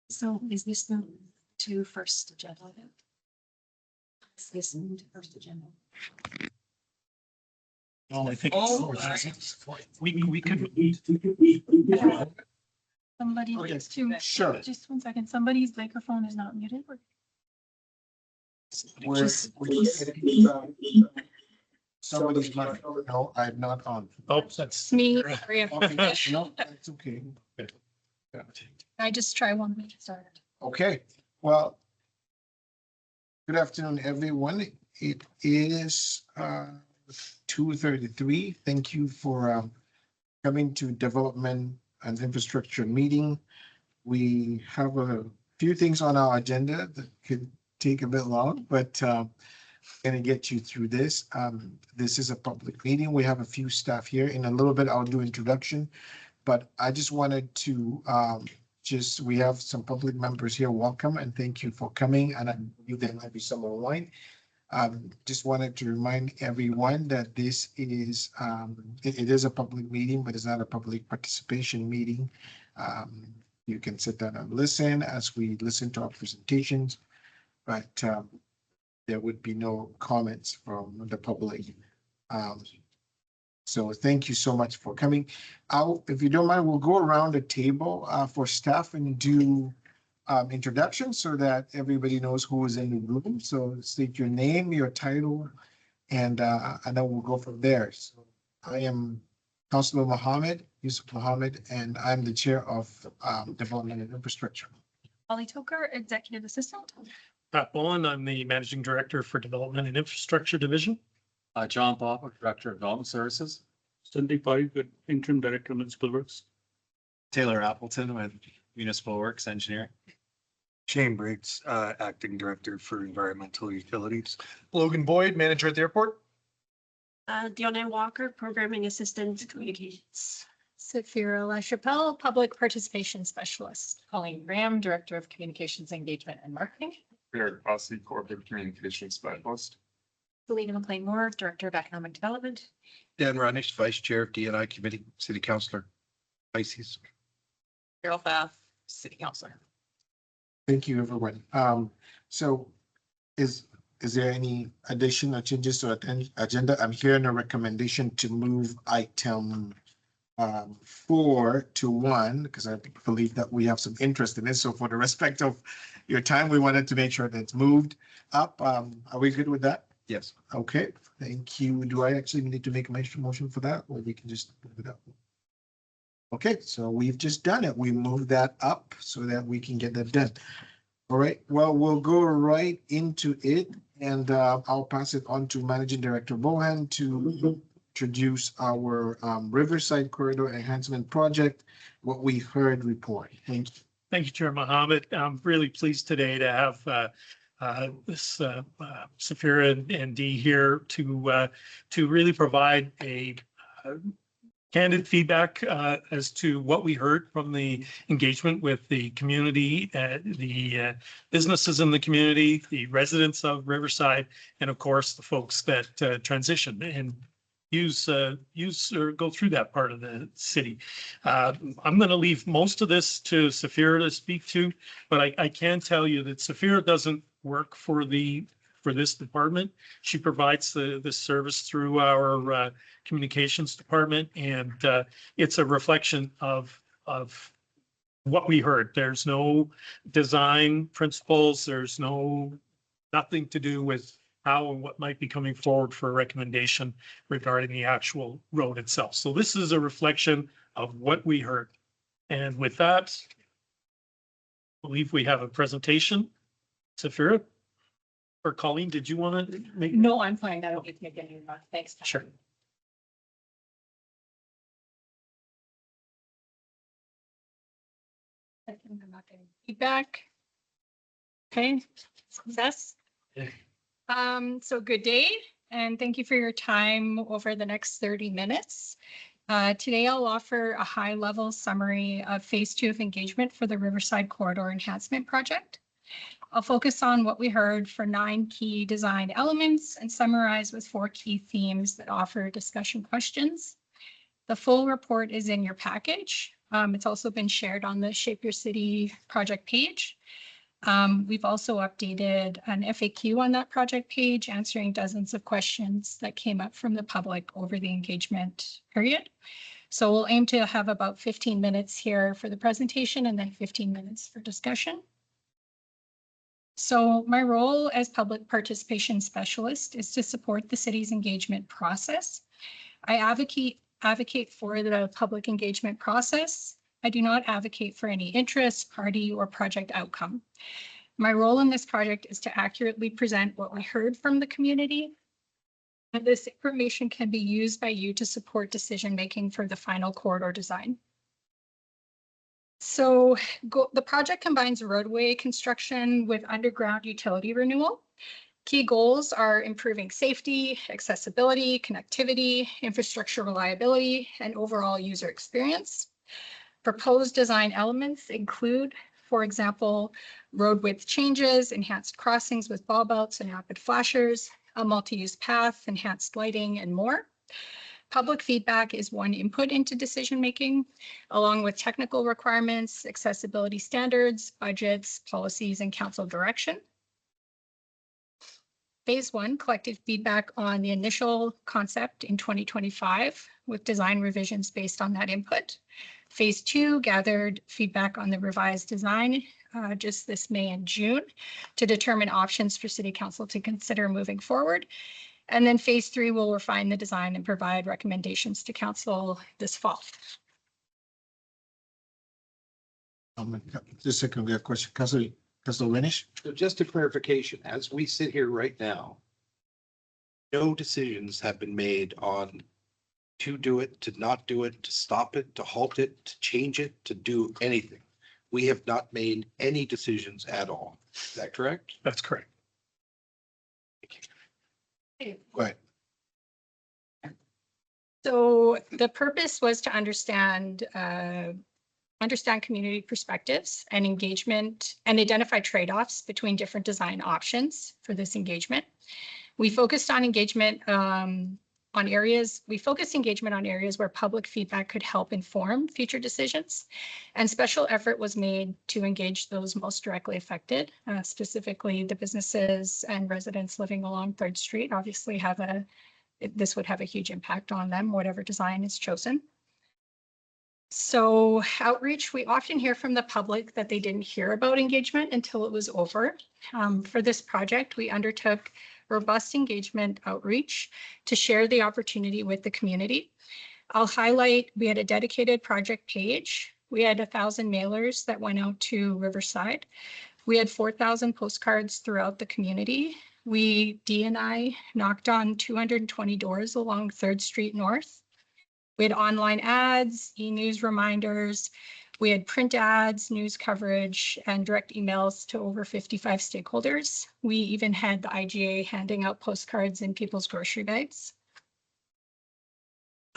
So is this moved to first agenda? Is this moved to first agenda? I think we could. Somebody Okay, needs to, sure. just 1 second, somebody's microphone is not muted. Somebody's mic. No, I'm not on. Oh, that's Me. Okay, no, that's okay. I just try one to get started. Okay, well. Good afternoon, everyone. It is 2:33. Thank you for coming to Development and Infrastructure meeting. We have a few things on our agenda that could take a bit long, but going to get you through this. This is a public meeting. We have a few staff here. In a little bit, I'll do introduction, but I just wanted to we have some public members here. Welcome and thank you for coming. And I believe there might be some online. Just wanted to remind everyone that this is it is a public meeting, but it's not a public participation meeting. You can sit down and listen as we listen to our presentations, but there would be no comments from the public. So thank you so much for coming. If you don't mind, we'll go around the table for staff and do introductions so that everybody knows who is in the room. So state your name, your title, and then we'll go from there. So I am Councilor Yusuf Mohammed, and I'm the chair of Development and Infrastructure. Holly Toker, Executive Assistant. Pat Bowen. I'm the Managing Director for Development and Infrastructure Division. John Pop, Director of Development Services. Cindy Pike, good Interim Director of Municipal Works. Taylor Appleton with Municipal Works Engineering. Shane Briggs, Acting Director for Environmental Utilities. Logan Boyd, Manager at the airport. Dionne Walker, Programming Assistant, Communications. Safira LaChapelle, Public Participation Specialist. Colleen Graham, Director of Communications Engagement and Marketing. Eric Fossey, Corporate Communications Specialist. Selena McLean Moore, Director of Economic Development. Dan Ranish, Vice Chair of D&I Committee, City Councilor. Pisces. Carol Pfaff, City Councilor. Thank you, everyone. So is there any addition or changes to agenda? I'm hearing a recommendation to move item 4 to 1 because I believe that we have some interest in it. So for the respect of your time, we wanted to make sure that it's moved up. Are we good with that? Yes. Okay, thank you. Do I actually need to make a motion for that, or we can just move it up? Okay, so we've just done it. We moved that up so that we can get that done. All right, well, we'll go right into it, and I'll pass it on to Managing Director Bohan to introduce our Riverside Corridor Enhancement Project, what we heard report. Thank you. Thank you, Chair Mohammed. I'm really pleased today to have Safira and Dee here to really provide a candid feedback as to what we heard from the engagement with the community, the businesses in the community, the residents of Riverside, and of course the folks that transition and use or go through that part of the city. I'm going to leave most of this to Safira to speak to, but I can tell you that Safira doesn't work for this department. She provides this service through our communications department, and it's a reflection of what we heard. There's no design principles. There's nothing to do with how and what might be coming forward for a recommendation regarding the actual road itself. So this is a reflection of what we heard. And with that, I believe we have a presentation. Safira or Colleen, did you want to make? No, I'm fine. I don't need to make any remarks. Thanks. Sure. I'm not getting feedback. Okay, success. Yeah. So good day, and thank you for your time over the next 30 minutes. Today, I'll offer a high-level summary of Phase 2 of engagement for the Riverside Corridor Enhancement Project. I'll focus on what we heard for 9 key design elements and summarize with 4 key themes that offer discussion questions. The full report is in your package, It's also been shared on the Shape Your City project page. We've also updated an FAQ on that project page, answering dozens of questions that came up from the public over the engagement period. So we'll aim to have about 15 minutes here for the presentation and then 15 minutes for discussion. So my role as public participation specialist is to support the city's engagement process. I advocate for the public engagement process. I do not advocate for any interest, party, or project outcome. My role in this project is to accurately present what we heard from the community. And this information can be used by you to support decision-making for the final corridor design. So the project combines roadway construction with underground utility renewal. Key goals are improving safety, accessibility, connectivity, infrastructure reliability, and overall user experience. Proposed design elements include, for example, road width changes, enhanced crossings with bulb outs and rapid flashers, a multi-use path, enhanced lighting, and more. Public feedback is one input into decision-making, along with technical requirements, accessibility standards, budgets, policies, and council direction. Phase 1 collected feedback on the initial concept in 2025 with design revisions based on that input. Phase 2 gathered feedback on the revised design just this May and June to determine options for City Council to consider moving forward. And then Phase 3 will refine the design and provide recommendations to Council this fall. Just a second, we have a question. Councilor Winish? So just a clarification, as we sit here right now, no decisions have been made on to do it, to not do it, to stop it, to halt it, to change it, to do anything. We have not made any decisions at all. Is that correct? That's correct. Go ahead. So the purpose was to understand community perspectives and engagement and identify trade-offs between different design options for this engagement. We focused on engagement on areas where public feedback could help inform future decisions, and special effort was made to engage those most directly affected, specifically the businesses and residents living along 3rd Street. Obviously this would have a huge impact on them, whatever design is chosen. So outreach, we often hear from the public that they didn't hear about engagement until it was over. For this project, we undertook robust engagement outreach to share the opportunity with the community. I'll highlight, we had a dedicated project page. We had 1,000 mailers that went out to Riverside. We had 4,000 postcards throughout the community. D&I knocked on 220 doors along 3rd Street North. We had online ads, e-news reminders. We had print ads, news coverage, and direct emails to over 55 stakeholders. We even had the IGA handing out postcards in people's grocery bags.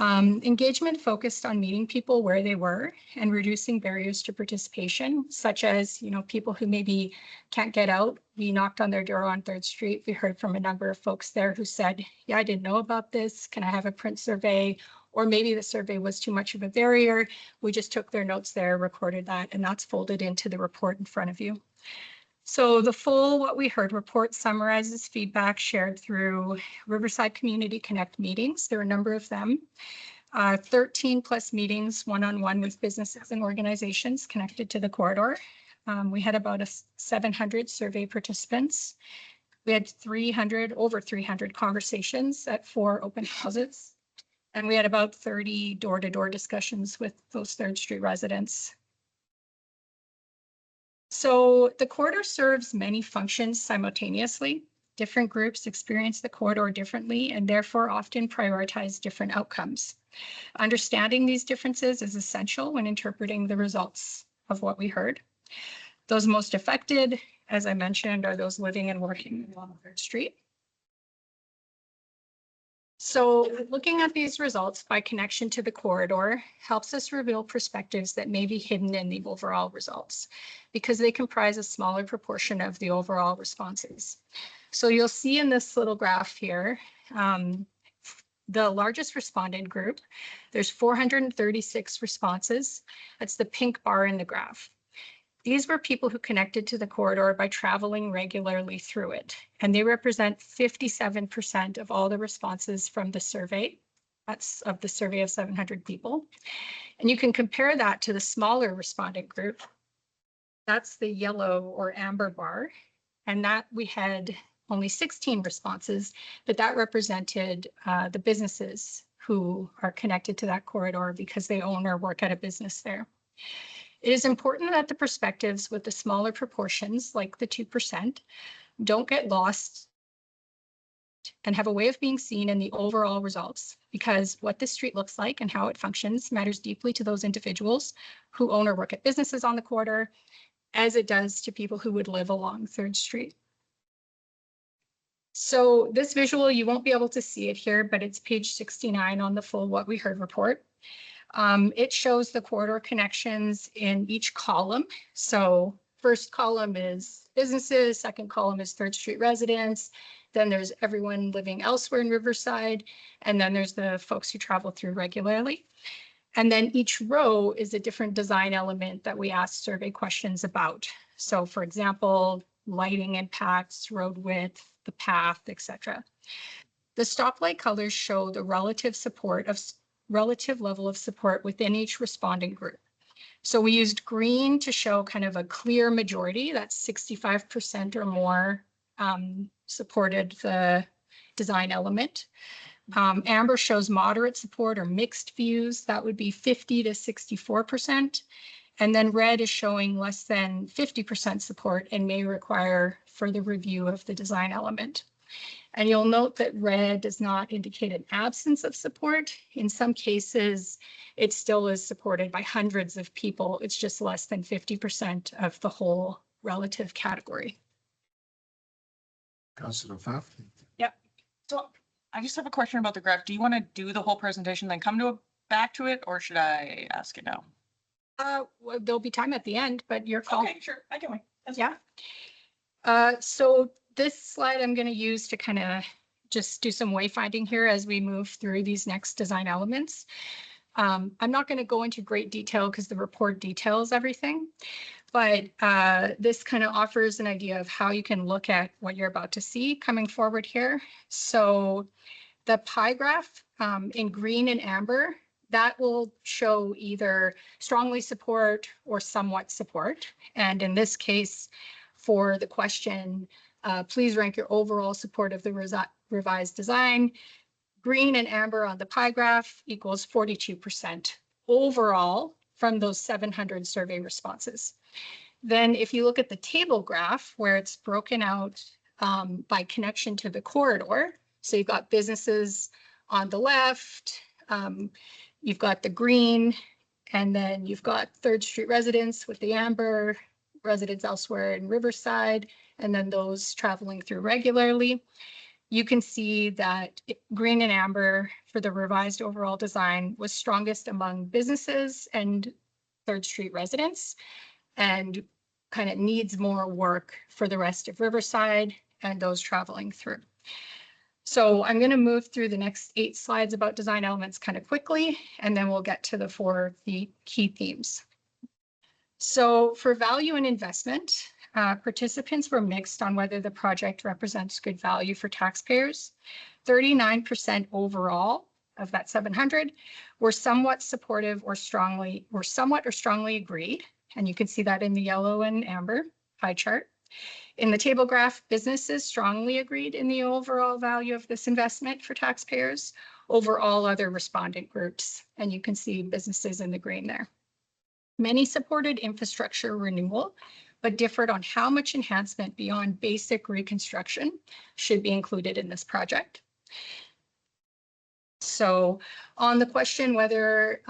Engagement focused on meeting people where they were and reducing barriers to participation, such as, people who maybe can't get out. We knocked on their door on 3rd Street. We heard from a number of folks there who said, yeah, I didn't know about this. Can I have a print survey? Or maybe the survey was too much of a barrier. We just took their notes there, recorded that, and that's folded into the report in front of you. So the full What We Heard report summarizes feedback shared through Riverside Community Connect meetings. There are a number of them. 13 plus meetings one-on-one with businesses and organizations connected to the corridor. We had about 700 survey participants. We had over 300 conversations at 4 open houses. And we had about 30 door-to-door discussions with those 3rd Street residents. So the corridor serves many functions simultaneously. Different groups experience the corridor differently and therefore often prioritize different outcomes. Understanding these differences is essential when interpreting the results of what we heard. Those most affected, as I mentioned, are those living and working along 3rd Street. So looking at these results by connection to the corridor helps us reveal perspectives that may be hidden in the overall results because they comprise a smaller proportion of the overall responses. So you'll see in this little graph here, the largest respondent group. There's 436 responses. That's the pink bar in the graph. These were people who connected to the corridor by traveling regularly through it, and they represent 57% of all the responses from the survey. That's of the survey of 700 people. And you can compare that to the smaller respondent group. That's the yellow or amber bar, and that we had only 16 responses, but that represented the businesses who are connected to that corridor because they own or work at a business there. It is important that the perspectives with the smaller proportions, like the 2%, don't get lost and have a way of being seen in the overall results, because what this street looks like and how it functions matters deeply to those individuals who own or work at businesses on the corridor, as it does to people who would live along 3rd Street. So this visual, you won't be able to see it here, but it's page 69 on the full What We Heard report. It shows the corridor connections in each column. So first column is businesses, second column is 3rd Street residents, then there's everyone living elsewhere in Riverside, and then there's the folks who travel through regularly. And then each row is a different design element that we ask survey questions about. So for example, lighting impacts, road width, the path, etc. The stoplight colors show the relative level of support within each responding group. So we used green to show kind of a clear majority, that's 65% or more supported the design element. Amber shows moderate support or mixed views, that would be 50 to 64%. And then red is showing less than 50% support and may require further review of the design element. And you'll note that red does not indicate an absence of support. In some cases, it still is supported by hundreds of people. It's just less than 50% of the whole relative category. Councillor Pfaff. Yep. So I just have a question about the graph. Do you want to do the whole presentation, then come back to it, or should I ask it now? Well, there'll be time at the end, but your call. Okay, sure. I can wait. That's Yeah. So this slide I'm going to use to kind of just do some wayfinding here as we move through these next design elements. I'm not going to go into great detail because the report details everything, but this kind of offers an idea of how you can look at what you're about to see coming forward here. So the pie graph in green and amber, that will show either strongly support or somewhat support. And in this case, for the question, please rank your overall support of the revised design. Green and amber on the pie graph equals 42% overall from those 700 survey responses. Then if you look at the table graph where it's broken out by connection to the corridor, so you've got businesses on the left, you've got the green, and then you've got 3rd Street residents with the amber, residents elsewhere in Riverside, and then those traveling through regularly. You can see that green and amber for the revised overall design was strongest among businesses and 3rd Street residents, and kind of needs more work for the rest of Riverside and those traveling through. So I'm going to move through the next 8 slides about design elements kind of quickly, and then we'll get to the 4 key themes. So for value and investment, participants were mixed on whether the project represents good value for taxpayers. 39% overall of that 700 were somewhat supportive or strongly agreed. And you can see that in the yellow and amber pie chart. In the table graph, businesses strongly agreed in the overall value of this investment for taxpayers over all other respondent groups. And you can see businesses in the green there. Many supported infrastructure renewal, but differed on how much enhancement beyond basic reconstruction should be included in this project. So on the question whether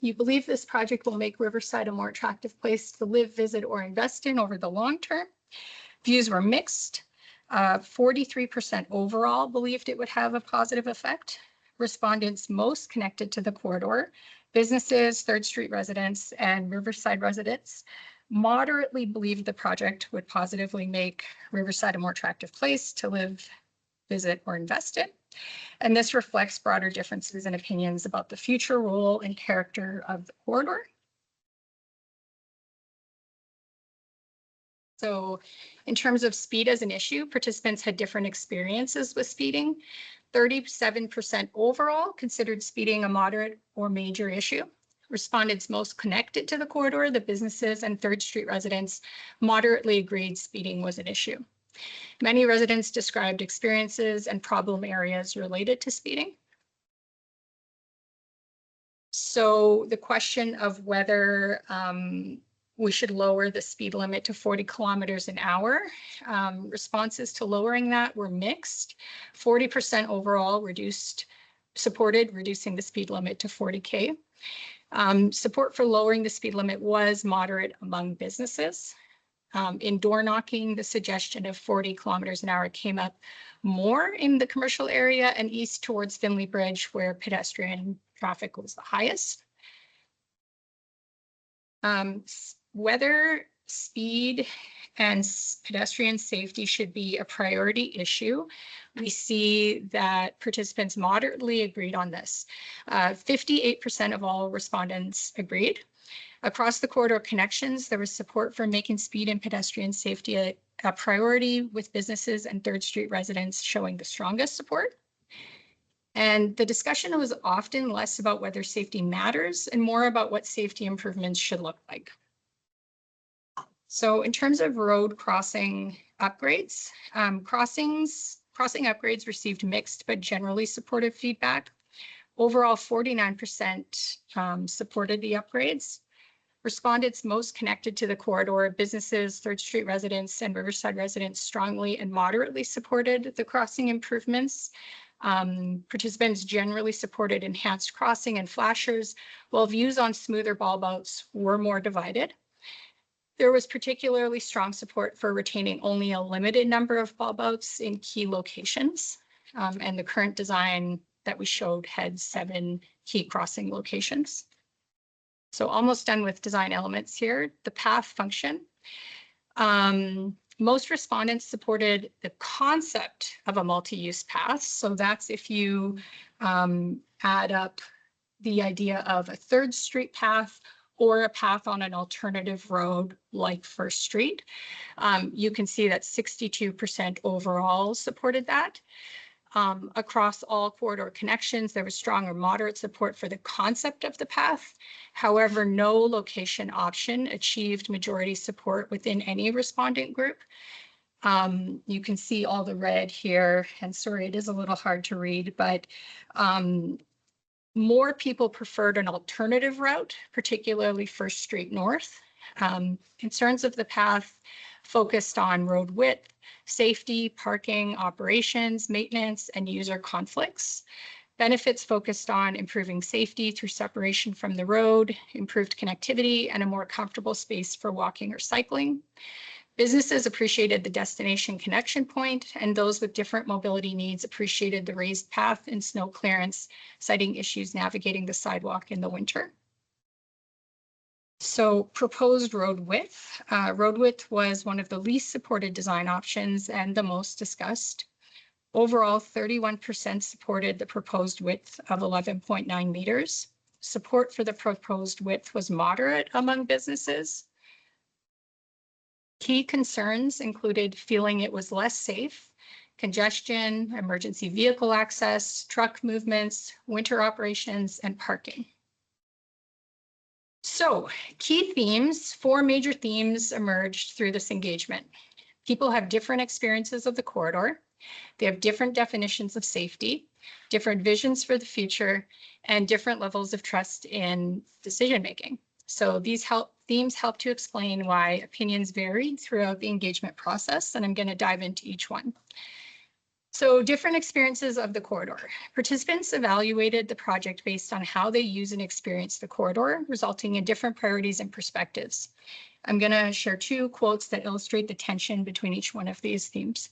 you believe this project will make Riverside a more attractive place to live, visit, or invest in over the long term, views were mixed. 43% overall believed it would have a positive effect. Respondents most connected to the corridor, businesses, 3rd Street residents, and Riverside residents, moderately believed the project would positively make Riverside a more attractive place to live, visit, or invest in. And this reflects broader differences in opinions about the future role and character of the corridor. So in terms of speed as an issue, participants had different experiences with speeding. 37% overall considered speeding a moderate or major issue. Respondents most connected to the corridor, the businesses and 3rd Street residents, moderately agreed speeding was an issue. Many residents described experiences and problem areas related to speeding. So the question of whether we should lower the speed limit to 40 kilometers an hour. Responses to lowering that were mixed. 40% overall supported reducing the speed limit to 40K. Support for lowering the speed limit was moderate among businesses. In door knocking, the suggestion of 40 kilometers an hour came up more in the commercial area and east towards Finley Bridge, where pedestrian traffic was the highest. Whether speed and pedestrian safety should be a priority issue, we see that participants moderately agreed on this. 58% of all respondents agreed. Across the corridor connections, there was support for making speed and pedestrian safety a priority, with businesses and 3rd Street residents showing the strongest support. And the discussion was often less about whether safety matters and more about what safety improvements should look like. So in terms of road crossing upgrades, crossing upgrades received mixed but generally supportive feedback. Overall, 49% supported the upgrades. Respondents most connected to the corridor, businesses, 3rd Street residents, and Riverside residents strongly and moderately supported the crossing improvements. Participants generally supported enhanced crossing and flashers, while views on smoother bulb outs were more divided. There was particularly strong support for retaining only a limited number of bulb outs in key locations. And the current design that we showed had 7 key crossing locations. So almost done with design elements here. The path function. Most respondents supported the concept of a multi-use path. So that's if you add up the idea of a 3rd Street path or a path on an alternative road like 1st Street. You can see that 62% overall supported that. Across all corridor connections, there was strong or moderate support for the concept of the path. However, no location option achieved majority support within any respondent group. You can see all the red here, and sorry, it is a little hard to read, but more people preferred an alternative route, particularly 1st Street North. Concerns of the path focused on road width, safety, parking, operations, maintenance, and user conflicts. Benefits focused on improving safety through separation from the road, improved connectivity, and a more comfortable space for walking or cycling. Businesses appreciated the destination connection point, and those with different mobility needs appreciated the raised path and snow clearance, citing issues navigating the sidewalk in the winter. So proposed road width. Road width was one of the least supported design options and the most discussed. Overall, 31% supported the proposed width of 11.9 meters. Support for the proposed width was moderate among businesses. Key concerns included feeling it was less safe, congestion, emergency vehicle access, truck movements, winter operations, and parking. So key themes, 4 major themes emerged through this engagement. People have different experiences of the corridor. They have different definitions of safety, different visions for the future, and different levels of trust in decision-making. So these themes help to explain why opinions varied throughout the engagement process, and I'm going to dive into each one. So different experiences of the corridor. Participants evaluated the project based on how they use and experience the corridor, resulting in different priorities and perspectives. I'm going to share 2 quotes that illustrate the tension between each one of these themes.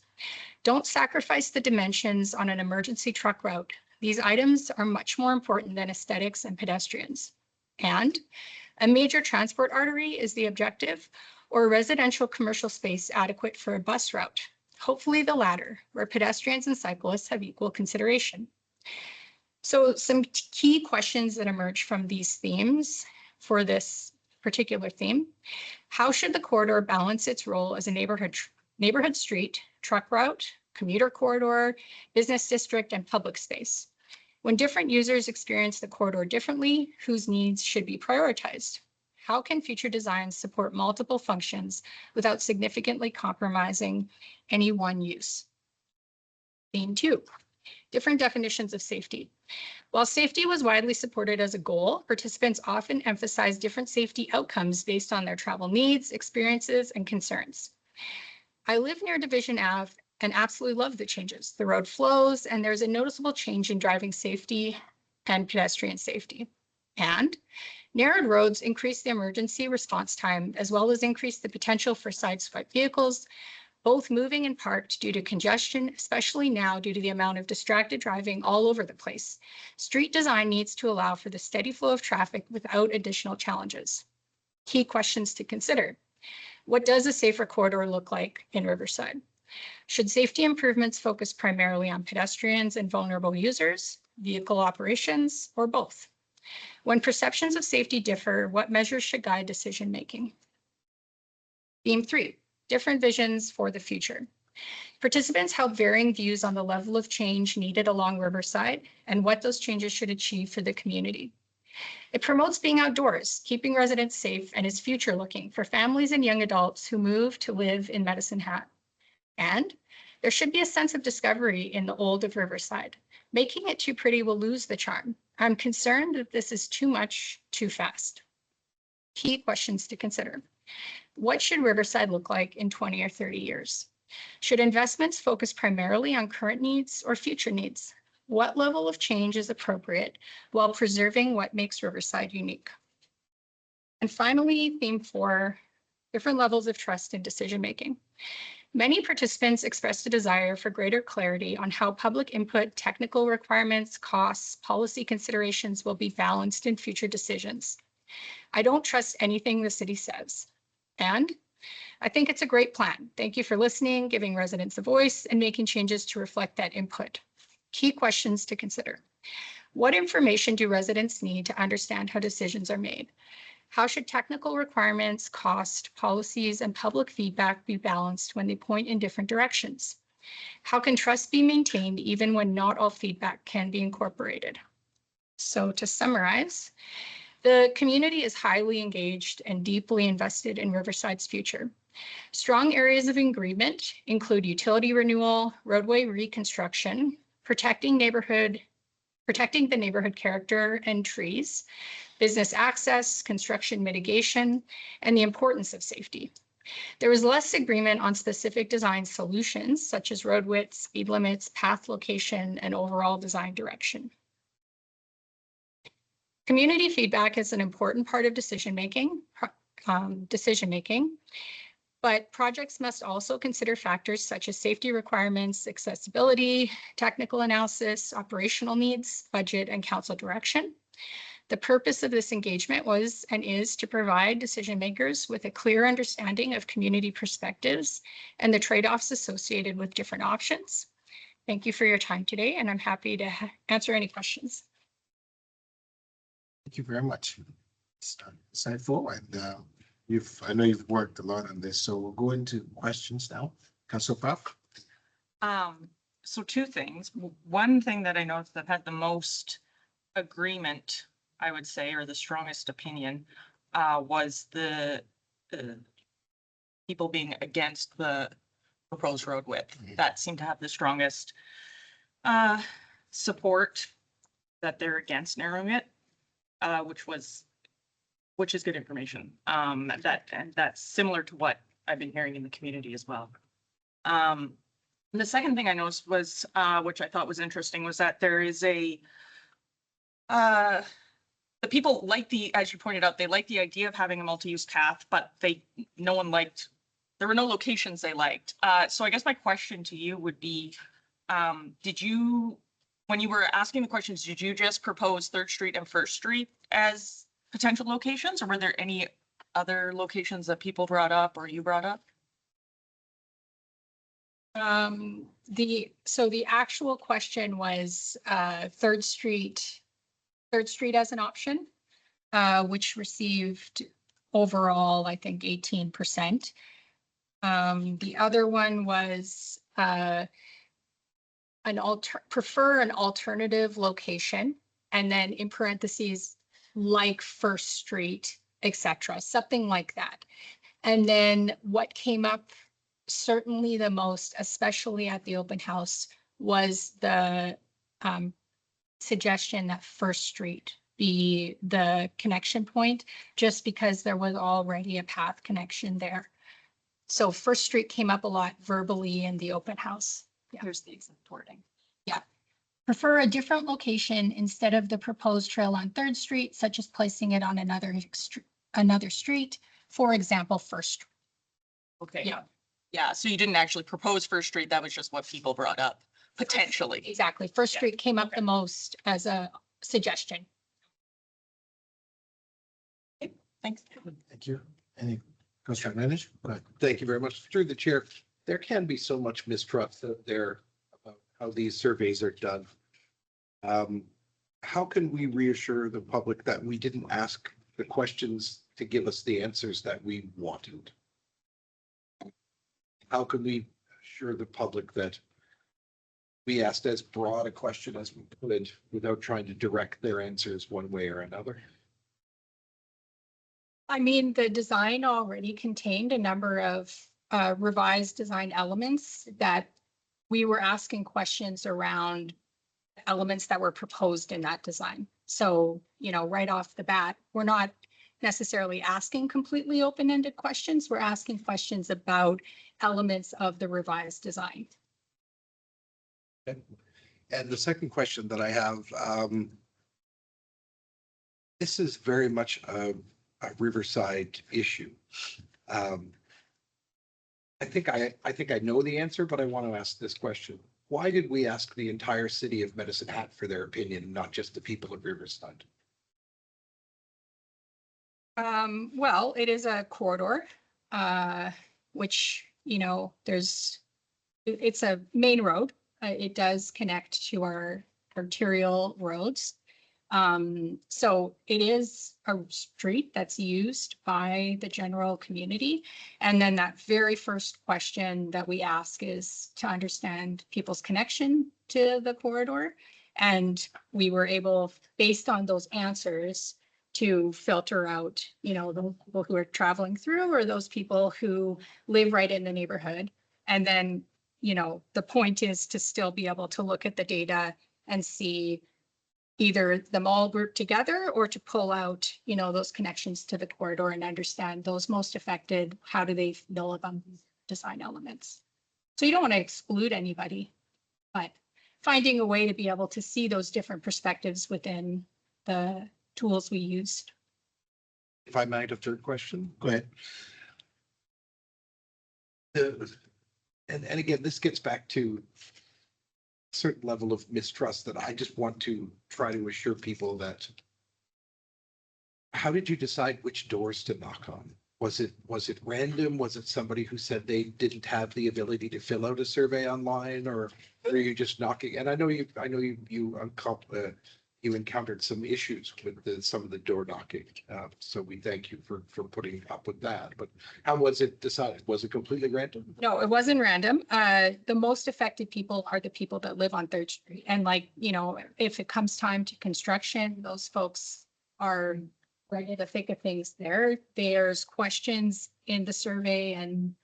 Don't sacrifice the dimensions on an emergency truck route. These items are much more important than aesthetics and pedestrians. And a major transport artery is the objective, or residential commercial space adequate for a bus route. hopefully the latter, where pedestrians and cyclists have equal consideration. So some key questions that emerge from these themes for this particular theme. How should the corridor balance its role as a neighborhood street, truck route, commuter corridor, business district, and public space? When different users experience the corridor differently, whose needs should be prioritized? How can future designs support multiple functions without significantly compromising any one use? Theme 2, different definitions of safety. While safety was widely supported as a goal, participants often emphasize different safety outcomes based on their travel needs, experiences, and concerns. I live near Division Ave and absolutely love the changes. The road flows, and there's a noticeable change in driving safety and pedestrian safety. And narrowed roads increase the emergency response time, as well as increase the potential for sideswipe vehicles, both moving and parked due to congestion, especially now due to the amount of distracted driving all over the place. Street design needs to allow for the steady flow of traffic without additional challenges. Key questions to consider. What does a safer corridor look like in Riverside? Should safety improvements focus primarily on pedestrians and vulnerable users, vehicle operations, or both? When perceptions of safety differ, what measures should guide decision-making? Theme 3, different visions for the future. Participants held varying views on the level of change needed along Riverside and what those changes should achieve for the community. It promotes being outdoors, keeping residents safe, and is future-looking for families and young adults who move to live in Medicine Hat. And there should be a sense of discovery in the old of Riverside. Making it too pretty will lose the charm. I'm concerned that this is too much, too fast. Key questions to consider. What should Riverside look like in 20 or 30 years? Should investments focus primarily on current needs or future needs? What level of change is appropriate while preserving what makes Riverside unique? And finally, theme 4, different levels of trust in decision-making. Many participants expressed a desire for greater clarity on how public input, technical requirements, costs, policy considerations will be balanced in future decisions. I don't trust anything the city says. And I think it's a great plan. Thank you for listening, giving residents a voice, and making changes to reflect that input. Key questions to consider. What information do residents need to understand how decisions are made? How should technical requirements, cost, policies, and public feedback be balanced when they point in different directions? How can trust be maintained even when not all feedback can be incorporated? So to summarize, the community is highly engaged and deeply invested in Riverside's future. Strong areas of agreement include utility renewal, roadway reconstruction, protecting the neighborhood character and trees, business access, construction mitigation, and the importance of safety. There was less agreement on specific design solutions, such as road width, speed limits, path location, and overall design direction. Community feedback is an important part of decision-making, but projects must also consider factors such as safety requirements, accessibility, technical analysis, operational needs, budget, and council direction. The purpose of this engagement was and is to provide decision makers with a clear understanding of community perspectives and the trade-offs associated with different options. Thank you for your time today, and I'm happy to answer any questions. Thank you very much. It's insightful, and I know you've worked a lot on this, so we'll go into questions now. Councilor Pfaff? So two things. One thing that I noticed that had the most agreement, I would say, or the strongest opinion, was the people being against the proposed road width. That seemed to have the strongest support, that they're against narrowing it, which is good information. And that's similar to what I've been hearing in the community as well. The second thing I noticed was, which I thought was interesting, was that there is the people like as you pointed out, they like the idea of having a multi-use path, but there were no locations they liked. So I guess my question to you would be, when you were asking the questions, did you just propose 3rd Street and 1st Street as potential locations, or were there any other locations that people brought up or you brought up? So the actual question was, Third Street as an option, which received overall, I think 18%. The other one was, prefer an alternative location, and then in parentheses, like First Street, etc., something like that. And then what came up certainly the most, especially at the open house, was the suggestion that First Street be the connection point, just because there was already a path connection there. So First Street came up a lot verbally in the open house. Here's the exact wording. Prefer a different location instead of the proposed trail on Third Street, such as placing it on another street, for example, First Street. Okay. Yeah. Yeah, so you didn't actually propose First Street. That was just what people brought up, potentially. Exactly. First Yeah. Street came up Okay. the most as a suggestion. Thanks. Thank you. Any Councilor Lynch? Go ahead. Thank you very much. Through the chair, there can be so much mistrust out there about how these surveys are done. How can we reassure the public that we didn't ask the questions to give us the answers that we wanted? How can we assure the public that we asked as broad a question as we could without trying to direct their answers one way or another? I mean, the design already contained a number of revised design elements that we were asking questions around elements that were proposed in that design. So, right off the bat, we're not necessarily asking completely open-ended questions. We're asking questions about elements of the revised design. And the second question that I have, this is very much a Riverside issue. I think I know the answer, but I want to ask this question. Why did we ask the entire city of Medicine Hat for their opinion, not just the people of Riverside? Well, it is a corridor, which, it's a main road. It does connect to our arterial roads. So it is a street that's used by the general community. And then that very first question that we ask is to understand people's connection to the corridor. And we were able, based on those answers, to filter out, the people who are traveling through or those people who live right in the neighborhood. And then, the point is to still be able to look at the data and see either them all grouped together or to pull out, those connections to the corridor and understand those most affected. How do they feel about these design elements? So you don't want to exclude anybody, but finding a way to be able to see those different perspectives within the tools we used. If I might, a third question. Go ahead. And again, this gets back to a certain level of mistrust that I just want to try to assure people that. How did you decide which doors to knock on? Was it random? Was it somebody who said they didn't have the ability to fill out a survey online, or were you just knocking? And I know you encountered some issues with some of the door knocking. So we thank you for putting up with that. But how was it decided? Was it completely random? No, it wasn't random. The most affected people are the people that live on Third Street. And if it comes time to construction, those folks are right in the thick of things there. There's questions in the survey and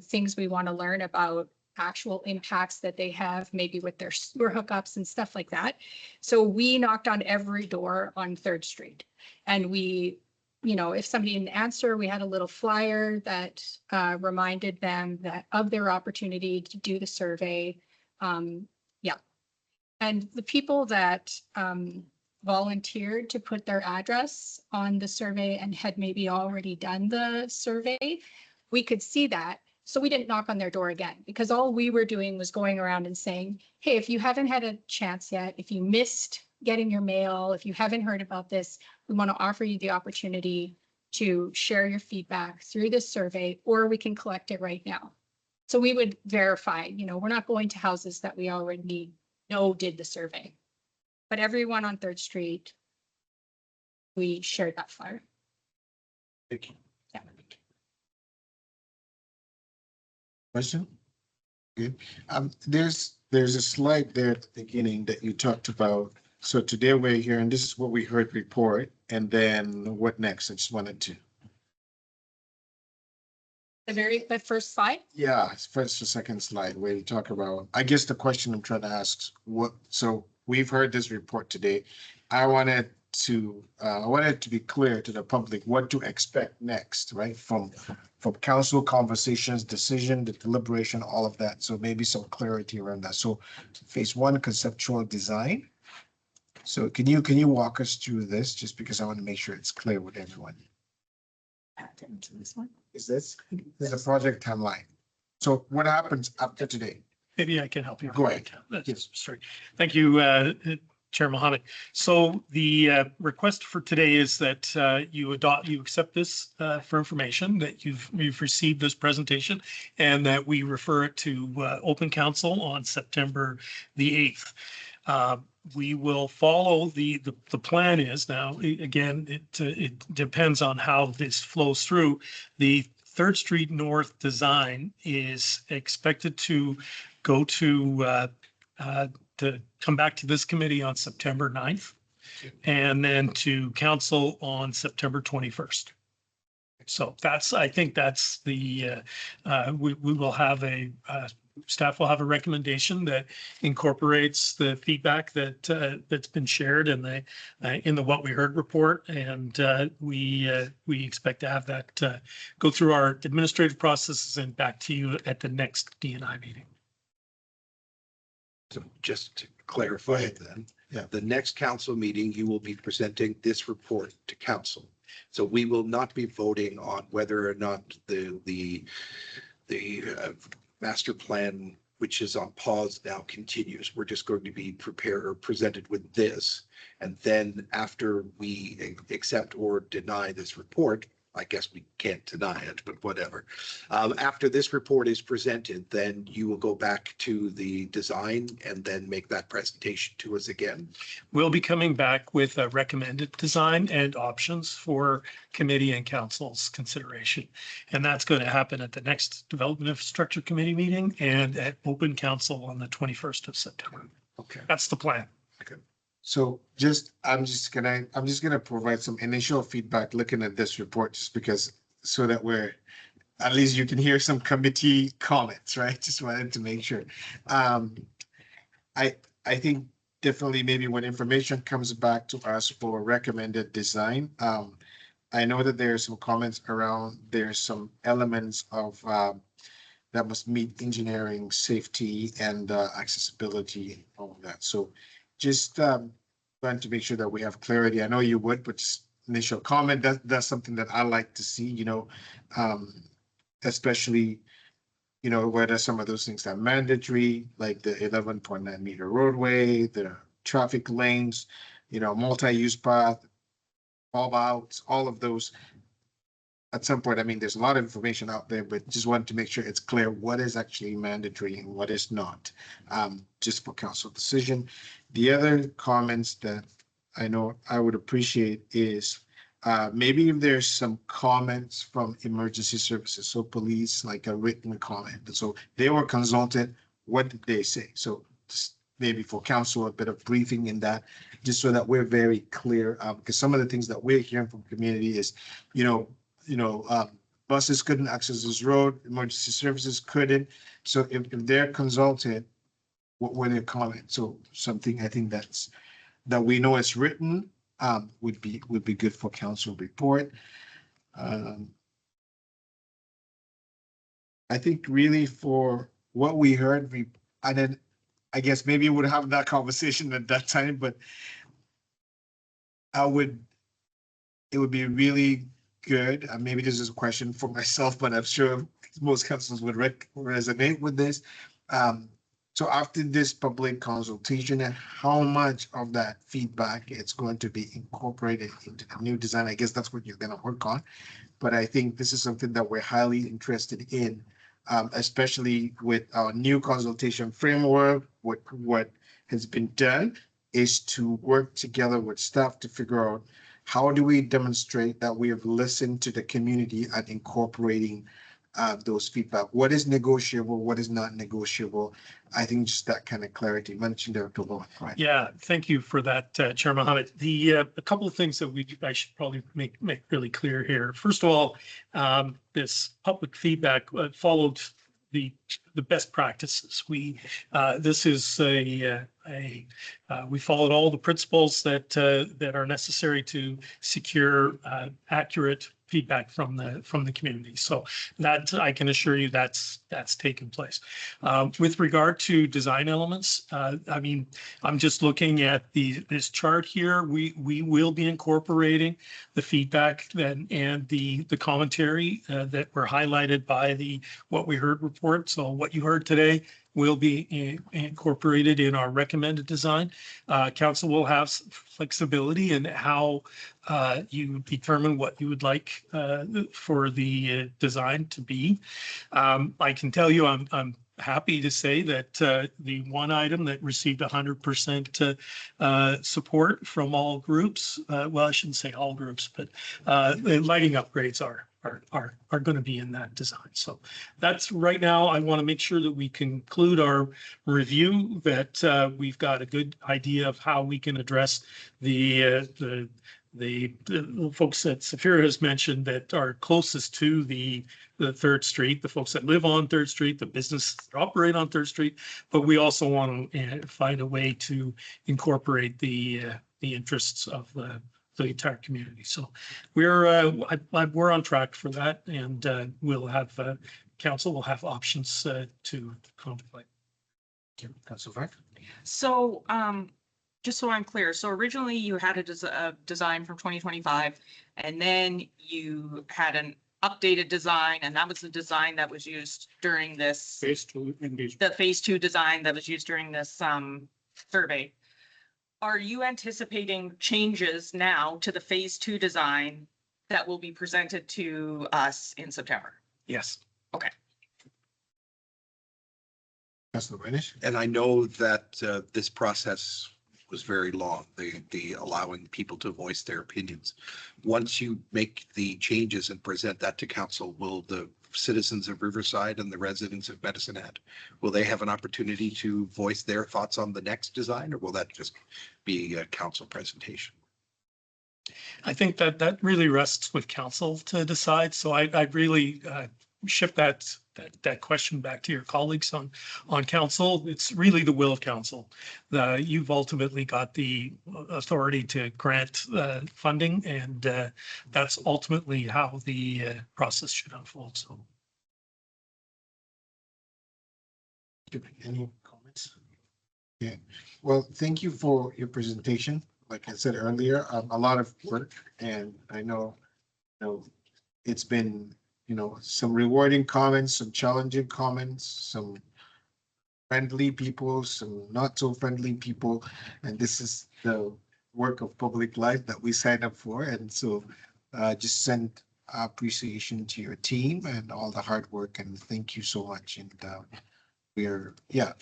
things we want to learn about actual impacts that they have, maybe with their sewer hookups and stuff like that. So we knocked on every door on Third Street. And we, if somebody didn't answer, we had a little flyer that reminded them that of their opportunity to do the survey. And the people that volunteered to put their address on the survey and had maybe already done the survey, we could see that. So we didn't knock on their door again, because all we were doing was going around and saying, hey, if you haven't had a chance yet, if you missed getting your mail, if you haven't heard about this, we want to offer you the opportunity to share your feedback through this survey, or we can collect it right now. So we would verify, you know, we're not going to houses that we already know did the survey. But everyone on Third Street, we shared that flyer. Thank you. Yeah. Question? Good. There's a slide there at the beginning that you talked about. So today we're here and this is what we heard report and then what next? I just wanted to. The first slide. Yeah, it's first or second slide where you talk about, I guess the question I'm trying to ask, what, so we've heard this report today. I wanted to be clear to the public what to expect next, right? From council conversations, decision, the deliberation, all of that. So maybe some clarity around that. So phase one, conceptual design. So can you walk us through this just because I want to make sure it's clear with everyone? This one. Is this a project timeline? So what happens after today? Maybe I can help you. Go ahead. Yes, sorry. Thank you, Chair Mohammed. So the request for today is that you accept this for information, that you've received this presentation and that we refer it to Open Council on September the 8th. We will follow the plan is now, again, it depends on how this flows through. The Third Street North design is expected to go to come back to this committee on September 9th and then to council on September 21st. So I think that's the, we will have staff will have a recommendation that incorporates the feedback that's been shared in the What We Heard report. And we expect to have that go through our administrative processes and back to you at the next DNI meeting. So just to clarify then, Yeah. the next council meeting, you will be presenting this report to council. So we will not be voting on whether or not the master plan, which is on pause now, continues. We're just going to be prepared or presented with this. And then after we accept or deny this report, I guess we can't deny it, but whatever. After this report is presented, then you will go back to the design and then make that presentation to us again. We'll be coming back with a recommended design and options for committee and council's consideration. And that's going to happen at the next Development Infrastructure Committee meeting and at Open Council on the 21st of September. Okay. That's the plan. So I'm just gonna provide some initial feedback looking at this report, just because, so that at least you can hear some committee comments, right? Just wanted to make sure. I think definitely maybe when information comes back to us for recommended design, I know that there are some comments around, there's some elements of that must meet engineering, safety and accessibility, all of that. So just trying to make sure that we have clarity. I know you would, but just initial comment, that's something that I like to see, you know, especially, you know, whether some of those things are mandatory, like the 11.9 meter roadway, the traffic lanes, you know, multi-use path, bulb outs, all of those. At some point, I mean, there's a lot of information out there, but just wanted to make sure it's clear what is actually mandatory and what is not, just for council decision. The other comments that I know I would appreciate is maybe if there's some comments from emergency services, so police, like a written comment. So they were consulted, what did they say? So just maybe for council, a bit of briefing in that, just so that we're very clear, because some of the things that we're hearing from community is, buses couldn't access this road, emergency services couldn't. So if they're consulted, what were their comments? So something I think that we know is written would be good for council report. I think really for what we heard, and then I guess maybe we would have that conversation at that time, but it would be really good. Maybe this is a question for myself, but I'm sure most councils would resonate with this. So after this public consultation, how much of that feedback is going to be incorporated into the new design? I guess that's what you're going to work on. But I think this is something that we're highly interested in especially with our new consultation framework. What has been done is to work together with staff to figure out how do we demonstrate that we have listened to the community and incorporating those feedback. What is negotiable? What is not negotiable? I think just that kind of clarity mentioned there, right? Yeah, thank you for that, Chair Mohammed. A couple of things that I should probably make really clear here. First of all, this public feedback followed the best practices. We followed all the principles that are necessary to secure accurate feedback from the community. So that I can assure you that's taken place. With regard to design elements, I mean, I'm just looking at this chart here. We will be incorporating the feedback and the commentary that were highlighted by what we heard report. So what you heard today will be incorporated in our recommended design. Council will have flexibility in how you determine what you would like for the design to be. I can tell you, I'm happy to say that the one item that received 100% support from all groups, well, I shouldn't say all groups, but the lighting upgrades are going to be in that design. So that's right now. I want to make sure that we conclude our review, that we've got a good idea of how we can address the folks that Safira has mentioned that are closest to the 3rd Street, the folks that live on 3rd Street, the businesses that operate on 3rd Street, but we also want to find a way to incorporate the interests of the entire community. So we're on track for that, and we'll have council will have options to contemplate. Council Frank? So, just so I'm clear, so originally you had a design from 2025, and then you had an updated design, and that was the design that was used during this. Phase 2 engagement. The phase 2 design that was used during this survey. Are you anticipating changes now to the phase 2 design that will be presented to us in September? Yes. Okay. Councilor Reinish? And I know that this process was very long, the allowing people to voice their opinions. Once you make the changes and present that to council, will the citizens of Riverside and the residents of Medicine Hat, will they have an opportunity to voice their thoughts on the next design, or will that just be a council presentation? I think that really rests with council to decide. So I really ship that question back to your colleagues on council. It's really the will of council. You've ultimately got the authority to grant funding, and that's ultimately how the process should unfold. So. Any comments? Yeah, well, thank you for your presentation. Like I said earlier, a lot of work, and I know, it's been, some rewarding comments, some challenging comments, some friendly people, some not so friendly people, and this is the work of public life that we signed up for. And so just send appreciation to your team and all the hard work, and thank you so much. And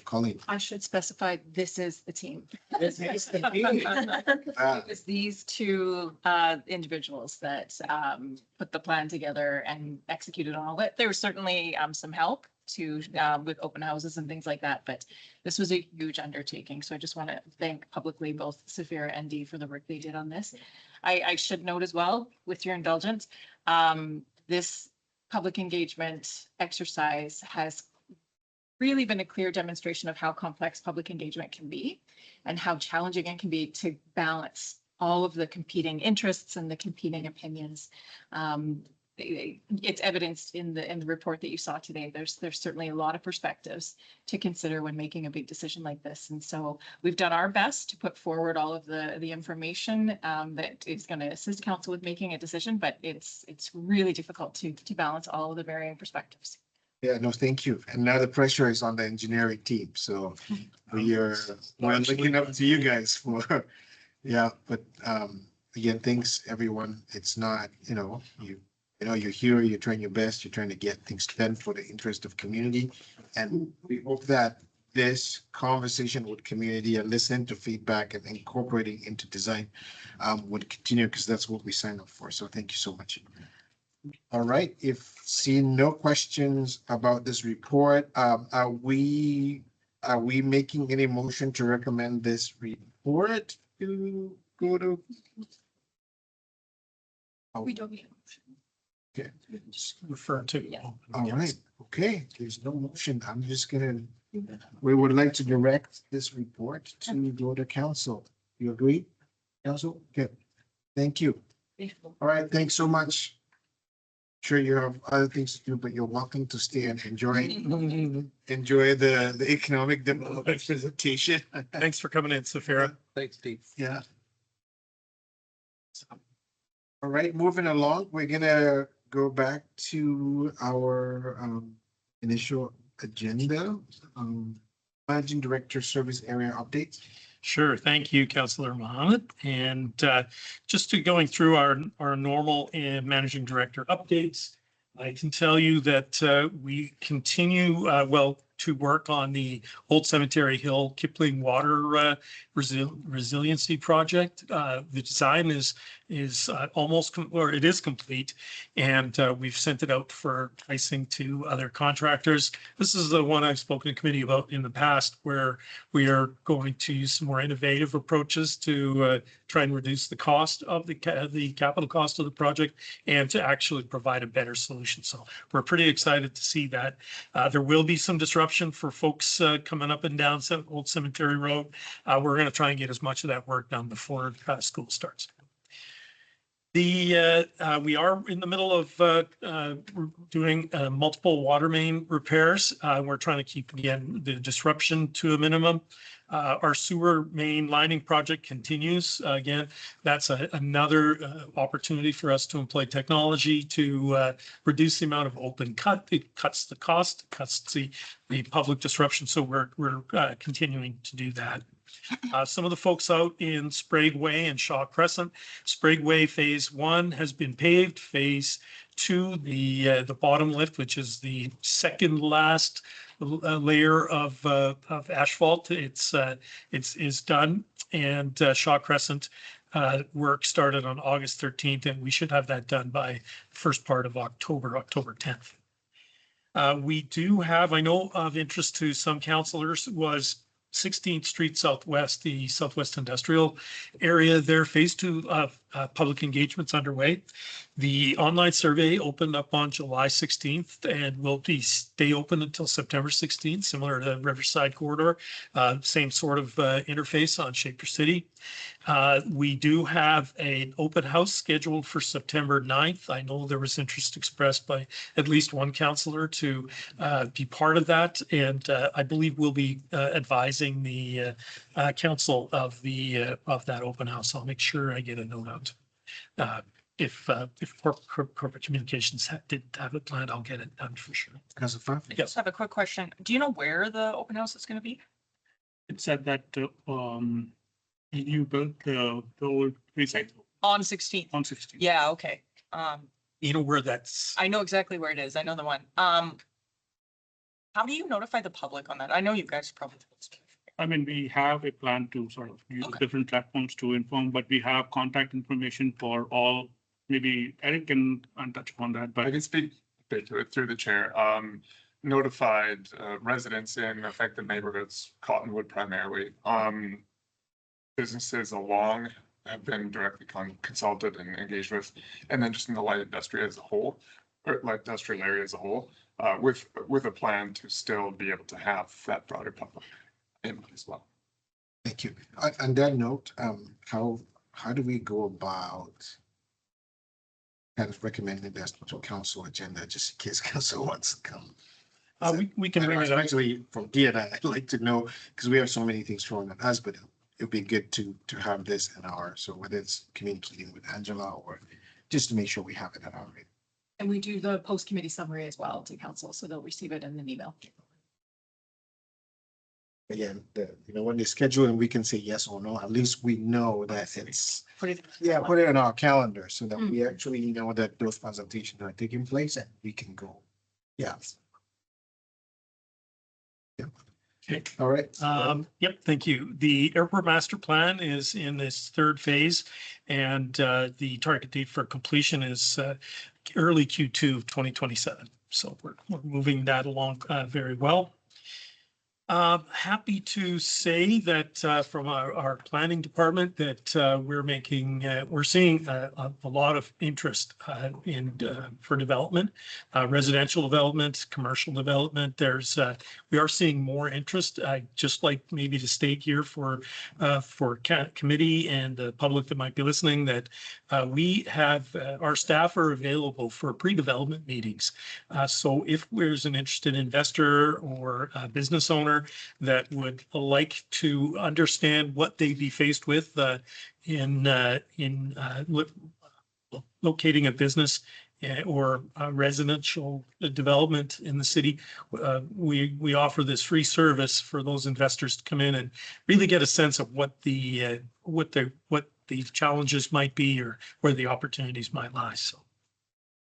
Colleen. I should specify, this is the team. This is the team. It was these two individuals that put the plan together and executed on all it. There was certainly some help with open houses and things like that, but this was a huge undertaking. So I just want to thank publicly both Safira and Dee for the work they did on this. I should note as well, with your indulgence, this public engagement exercise has really been a clear demonstration of how complex public engagement can be and how challenging it can be to balance all of the competing interests and the competing opinions. It's evidenced in the report that you saw today. There's certainly a lot of perspectives to consider when making a big decision like this. And so we've done our best to put forward all of the information that is going to assist council with making a decision, but it's really difficult to balance all of the varying perspectives. Yeah, no, thank you. And now the pressure is on the engineering team. So we're looking up to you guys for, but again, thanks everyone. It's not, you You know, you're here, you're trying your best, you're trying to get things done for the interest of community. And we hope that this conversation with community and listening to feedback and incorporating into design would continue, because that's what we signed up for. So thank you so much. All right, if seeing no questions about this report, are we making any motion to recommend this report to go to? We don't need. Okay, Just refer to. all right, okay, there's no motion. I'm just gonna, we would like to direct this report to go to council. You agree? Council? Okay, thank you. All right, thanks so much. Sure, you have other things to do, but you're welcome to stay and enjoy the economic development presentation. Thanks for coming in, Safira. Thanks, Steve. Yeah. All right, moving along, we're gonna go back to our initial agenda. Managing Director Service Area Updates. Sure. Thank you, Councillor Mohammed. And just to going through our normal managing director updates, I can tell you that we continue, to work on the Old Cemetery Hill Kipling Water Resiliency Project. The design is almost, or it is complete, and we've sent it out for pricing to other contractors. This is the one I've spoken to committee about in the past, where we are going to use some more innovative approaches to try and reduce the cost of the capital cost of the project, and to actually provide a better solution. So we're pretty excited to see that. There will be some disruption for folks coming up and down Old Cemetery Road. We're going to try and get as much of that work done before school starts. We are in the middle of doing multiple water main repairs. We're trying to keep, again, the disruption to a minimum. Our sewer main lining project continues. Again, that's another opportunity for us to employ technology to reduce the amount of open cut. It cuts the cost, cuts the public disruption. So we're continuing to do that. Some of the folks out in Sprague Way and Shaw Crescent. Sprague Way Phase 1 has been paved. Phase 2, the bottom lift, which is the second last layer of asphalt, it's done. And Shaw Crescent work started on August 13th, and we should have that done by first part of October 10th. We do have, I know of interest to some councillors, was 16th Street Southwest, the Southwest Industrial area there. Phase 2 of public engagements underway. The online survey opened up on July 16th and will stay open until September 16th, similar to Riverside Corridor. Same sort of interface on Shaper City. We do have an open house scheduled for September 9th. I know there was interest expressed by at least one councillor to be part of that. And I believe we'll be advising the council of that open house. I'll make sure I get a note out. If corporate communications didn't have it planned, I'll get it done for sure. Council Faf? I just have a quick question. Do you know where the open house is going to be? It's at that, you built the old site On 16th. on 16. Yeah, okay. You know where that's, I know exactly where it is. I know the one. How do you notify the public on that? I know you guys probably. I mean, we have a plan to sort of use different platforms to inform, but we have contact information for all. Maybe Eric can touch upon that, I but can speak to it through the chair. Notified residents in affected neighborhoods, Cottonwood primarily. Businesses along have been directly consulted and engaged with, and then just in the light industry as a whole, or light industrial area as a whole, with a plan to still be able to have that broader public input as well. Thank you. On that note, how do we go about kind of recommending that to council agenda, just in case council wants to come? we can bring it up. Actually, from DNI, I'd like to know, because we have so many things thrown at us, but it'd be good to have this in so whether it's communicating with Angela or just to make sure we have it at our rate. And we do the post-committee summary as well to council, so they'll receive it in an email. again, when they schedule and we can say yes or no, at least we know that it's, put it on our calendar so that we actually know that those presentations are taking place and we can go. Yeah. Yeah. Okay. All right. Yep, thank you. The airport master plan is in its third phase, and the target date for completion is early Q2 of 2027. So we're moving that along very well. Happy to say that from our planning department that we're seeing a lot of interest for development, residential development, commercial development. We are seeing more interest. Just like maybe to state here for committee and the public that might be listening, that we have our staff are available for pre-development meetings. So if there's an interested investor or a business owner that would like to understand what they'd be faced with in locating a business or a residential development in the city, we offer this free service for those investors to come in and really get a sense of what the challenges might be or where the opportunities might lie. So,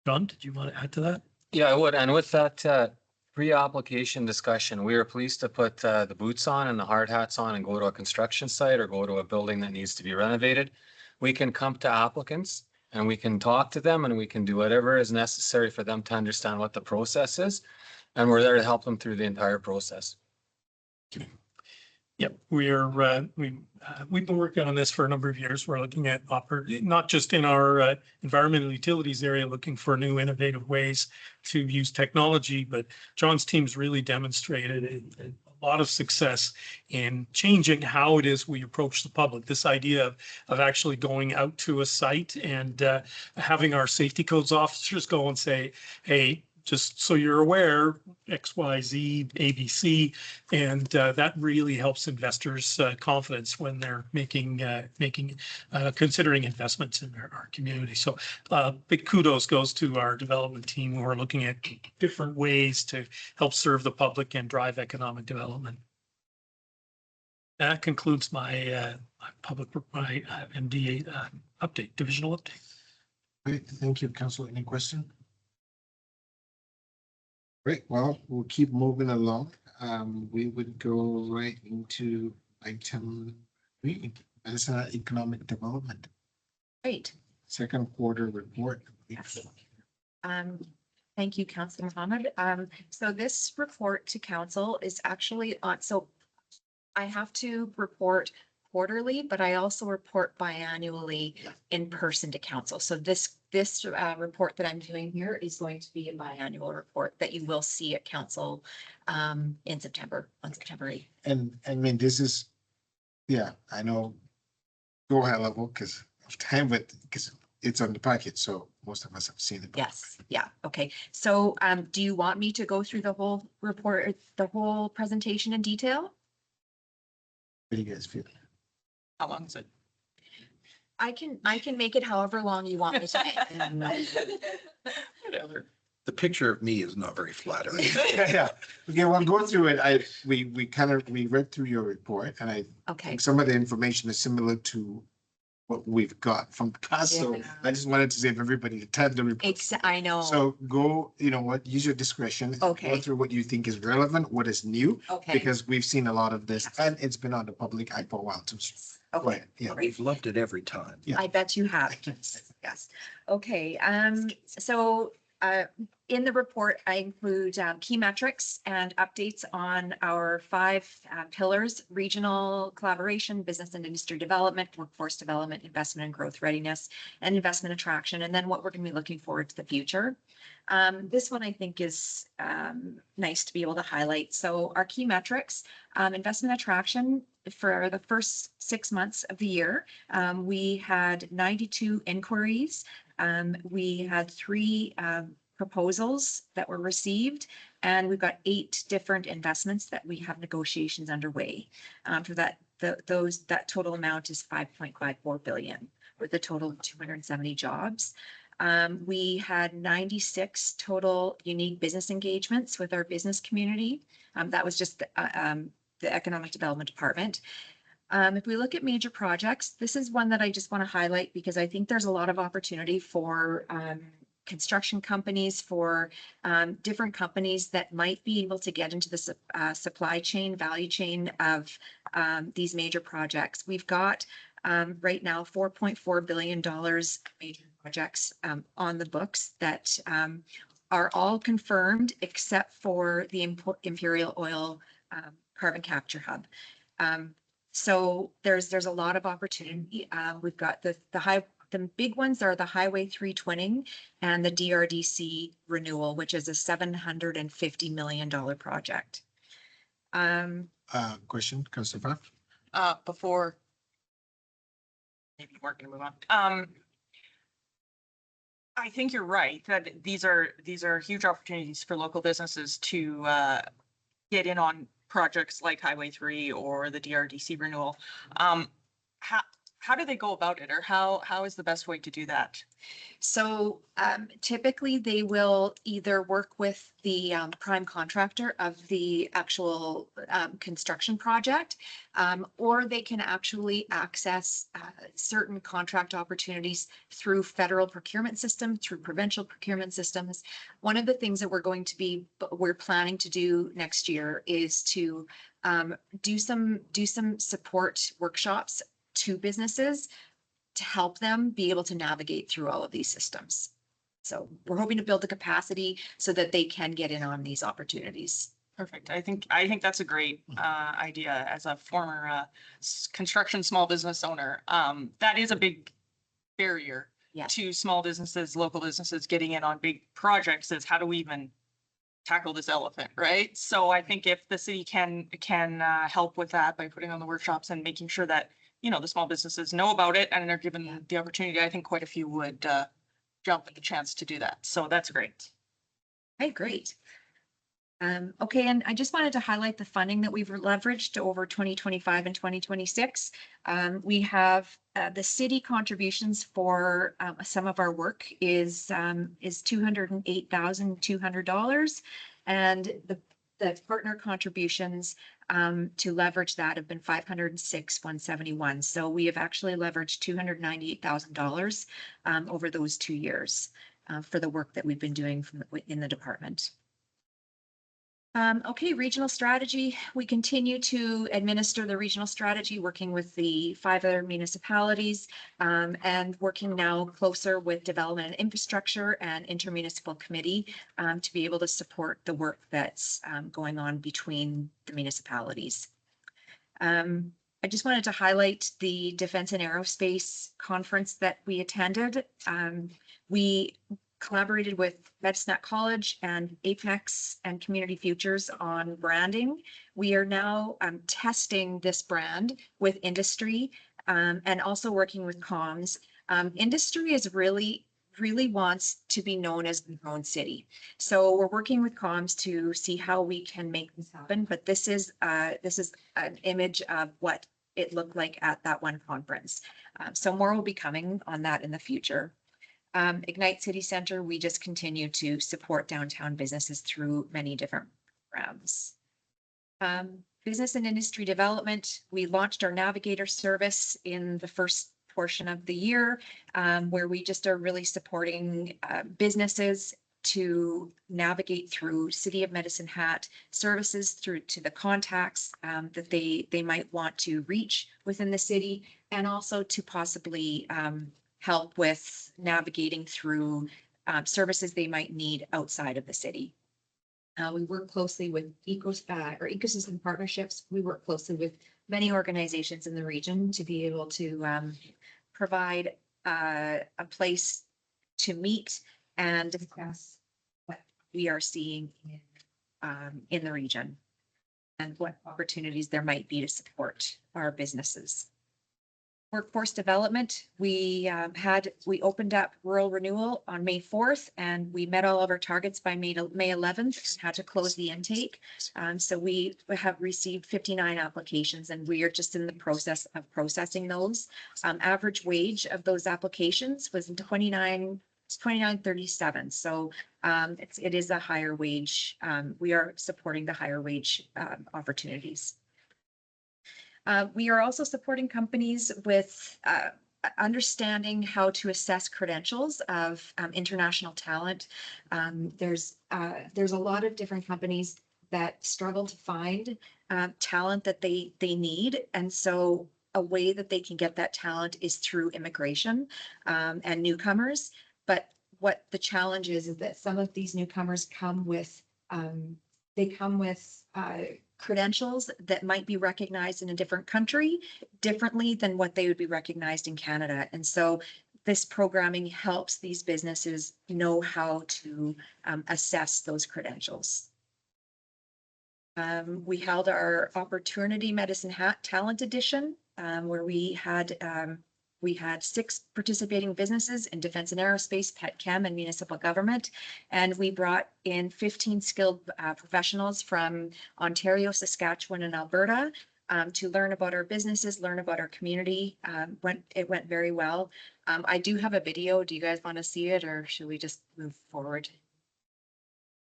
John, did you want to add to that? Yeah, I would. And with that pre-application discussion, we are pleased to put the boots on and the hard hats on and go to a construction site or go to a building that needs to be renovated. We can come to applicants and we can talk to them and we can do whatever is necessary for them to understand what the process is. And we're there to help them through the entire process. Yep, we've been working on this for a number of years. We're looking at not just in our environmental utilities area, looking for new innovative ways to use technology, but John's team's really demonstrated a lot of success in changing how it is we approach the public. This idea of actually going out to a site and having our safety codes officers go and say, hey, just so you're aware, X, Y, Z, ABC, and that really helps investors' confidence when they're considering investments in our community. So big kudos goes to our development team who are looking at different ways to help serve the public and drive economic development. That concludes my MDA update, divisional update. Great, thank you, Councilor. Any question? Great, well, we'll keep moving along. We would go right into item 3, as economic development. Great. Second quarter report. Yes. Thank you, Councilor Mohammed. So this report to council is actually on, so I have to report quarterly, but I also report biannually in person to council. So this report that I'm doing here is going to be a biannual report that you will see at council in September, on September 8th. And I mean, this is, yeah, I know, go high level because of time, but because it's on the packet, so most of us have seen it. Yes, yeah, okay. So do you want me to go through the whole report, the whole presentation in detail? What do you guys feel? How long is it? I can make it however long you want me to. Whatever. The picture of me is not very flattering. Yeah. Okay, well, going through it, we read through your report and I Okay. think some of the information is similar to what we've got from the past. So Yeah. I just wanted to save everybody to type the report. I know. So go, use your discretion. Okay. Go through what you think is relevant, what is new, Okay. because we've seen a lot of this and it's been on the public eye for a while too. Go Okay. ahead. Yeah. We've loved it every time. Yeah. I bet you have. Yes. Okay. So in the report, I include key metrics and updates on our 5 pillars: regional collaboration, business and industry development, workforce development, investment and growth readiness, and investment attraction. And then what we're going to be looking forward to the future. This one I think is nice to be able to highlight. So our key metrics, investment attraction for the first 6 months of the year, we had 92 inquiries. We had 3 proposals that were received, and we've got 8 different investments that we have negotiations underway. For that, that total amount is 5.54 billion, with a total of 270 jobs. We had 96 total unique business engagements with our business community. That was just the Economic Development Department. If we look at major projects, this is one that I just want to highlight because I think there's a lot of opportunity for construction companies, for different companies that might be able to get into the supply chain, value chain of these major projects. We've got right now $4.4 billion major projects on the books that are all confirmed except for the Imperial Oil carbon capture hub. So there's a lot of opportunity. We've got the big ones are the Highway 3 twinning and the DRDC renewal, which is a $750 million project. Question, Councilor Pfaff? Before. Maybe we're gonna move on. I think you're right that these are huge opportunities for local businesses to get in on projects like Highway 3 or the DRDC renewal. How do they go about it, or how is the best way to do that? So typically they will either work with the prime contractor of the actual construction project, or they can actually access certain contract opportunities through federal procurement system, through provincial procurement systems. One of the things that we're planning to do next year is to do some support workshops to businesses to help them be able to navigate through all of these systems. So we're hoping to build the capacity so that they can get in on these opportunities. Perfect. I think that's a great idea as a former construction small business owner. That is a big barrier to small businesses, local businesses getting in on big projects is how do we even tackle this elephant, right? So I think if the city can help with that by putting on the workshops and making sure that the small businesses know about it and are given the opportunity, I think quite a few would jump at the chance to do that. So that's great. Okay, great. Okay, and I just wanted to highlight the funding that we've leveraged over 2025 and 2026. We have the city contributions for some of our work is $208,200, and the partner contributions to leverage that have been $506,171. So we have actually leveraged $298,000 over those 2 years for the work that we've been doing in the department. Okay, regional strategy. We continue to administer the regional strategy, working with the 5 other municipalities and working now closer with development and infrastructure and intermunicipal committee to be able to support the work that's going on between the municipalities. I just wanted to highlight the Defense and Aerospace conference that we attended. We collaborated with Medicine College and Apex and Community Futures on branding. We are now testing this brand with industry and also working with comms. Industry is really wants to be known as the drone city. So we're working with comms to see how we can make this happen. But this is an image of what it looked like at that one conference. So more will be coming on that in the future. Ignite City Center, we just continue to support downtown businesses through many different programs. Business and industry development, we launched our Navigator service in the first portion of the year, where we just are really supporting businesses to navigate through City of Medicine Hat services through to the contacts that they might want to reach within the city, and also to possibly help with navigating through services they might need outside of the city. We work closely with ecosystem partnerships. We work closely with many organizations in the region to be able to provide a place to meet and discuss what we are seeing in the region and what opportunities there might be to support our businesses. Workforce development, we opened up rural renewal on May 4th, and we met all of our targets by May 11th, had to close the intake. So we have received 59 applications, and we are just in the process of processing those. Average wage of those applications was $29.37. So it is a higher wage. We are supporting the higher wage opportunities. We are also supporting companies with understanding how to assess credentials of international talent. There's a lot of different companies that struggle to find talent that they need. And so a way that they can get that talent is through immigration and newcomers. But what the challenge is that some of these newcomers come with credentials that might be recognized in a different country differently than what they would be recognized in Canada. And so this programming helps these businesses know how to assess those credentials. We held our Opportunity Medicine Hat Talent Edition, where we had 6 participating businesses in defense and aerospace, pet chem, and municipal government. And we brought in 15 skilled professionals from Ontario, Saskatchewan, and Alberta to learn about our businesses, learn about our community. It went very well. I do have a video. Do you guys want to see it, or should we just move forward?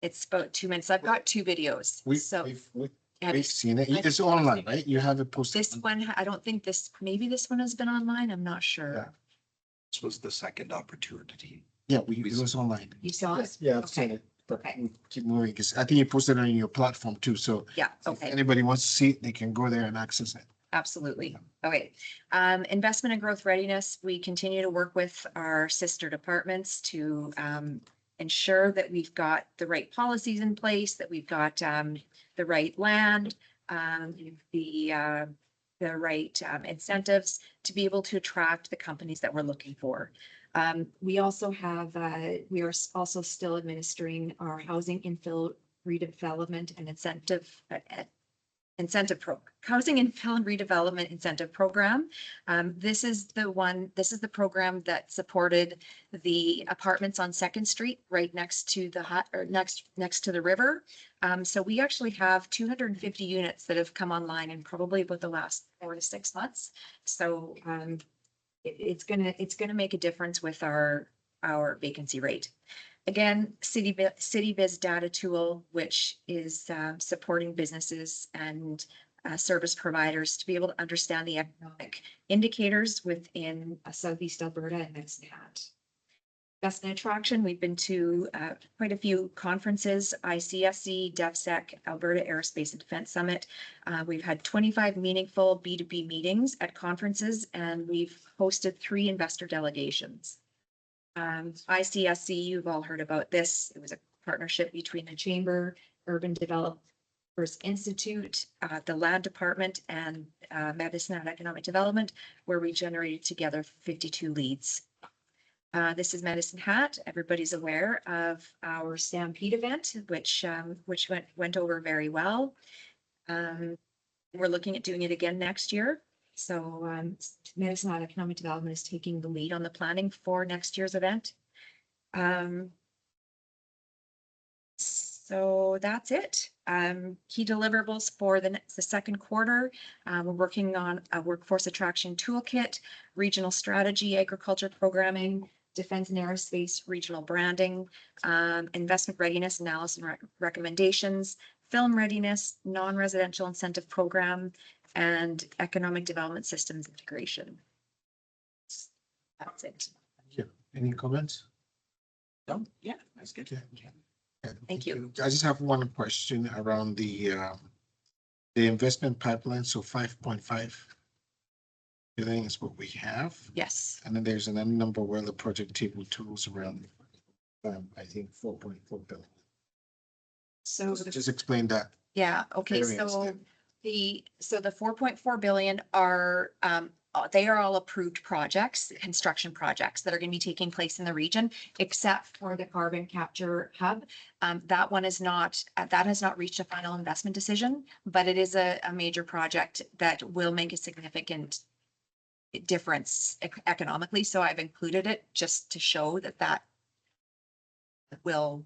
It's about 2 minutes. I've got 2 videos. We've seen it. It's online, right? You have it posted. This one, I don't think maybe this one has been online. I'm not sure. This was the second opportunity. Yeah, it was online. You saw it? Yeah, I've seen Okay. it. But Okay. keep moving, because I think you posted it on your platform too, so Yeah, if okay. anybody wants to see it, they can go there and access it. Absolutely. Okay. Investment and growth readiness. We continue to work with our sister departments to ensure that we've got the right policies in place, that we've got the right land, the right incentives to be able to attract the companies that we're looking for. We also have, we are also still administering our housing infill redevelopment and housing infill and redevelopment incentive program. This is the program that supported the apartments on Second Street, right next to next to the river. So we actually have 250 units that have come online in probably about the last 4 to 6 months. So it's gonna make a difference with our vacancy rate. Again, CityBiz data tool, which is supporting businesses and service providers to be able to understand the economic indicators within Southeast Alberta and Medicine Hat. Investment attraction, we've been to quite a few conferences, ICSC, DevSec, Alberta Aerospace and Defense Summit. We've had 25 meaningful B2B meetings at conferences, and we've hosted 3 investor delegations. ICSC, you've all heard about this. It was a partnership between the Chamber, Urban Developers Institute, the Land Department, and Medicine and Economic Development, where we generated together 52 leads. This is Medicine Hat. Everybody's aware of our Stampede event, which went over very well. We're looking at doing it again next year. So Medicine and Economic Development is taking the lead on the planning for next year's event. So that's it. Key deliverables for the second quarter. We're working on a workforce attraction toolkit, regional strategy, agriculture programming, defense and aerospace, regional branding, investment readiness analysis and recommendations, film readiness, non-residential incentive program, and economic development systems integration. That's it. Thank you. Any comments? No, yeah, that's good. Okay. Thank you. I just have one question around the investment pipeline. So 5.5 billion is what we have. Yes. And then there's another number where the project table tools around, I think 4.4 billion. So Just explain that. yeah, okay, variance so there. the 4.4 billion are, they are all approved projects, construction projects that are going to be taking place in the region, except for the carbon capture hub. That one is not, that has not reached a final investment decision, but it is a major project that will make a significant difference economically. So I've included it just to show that will,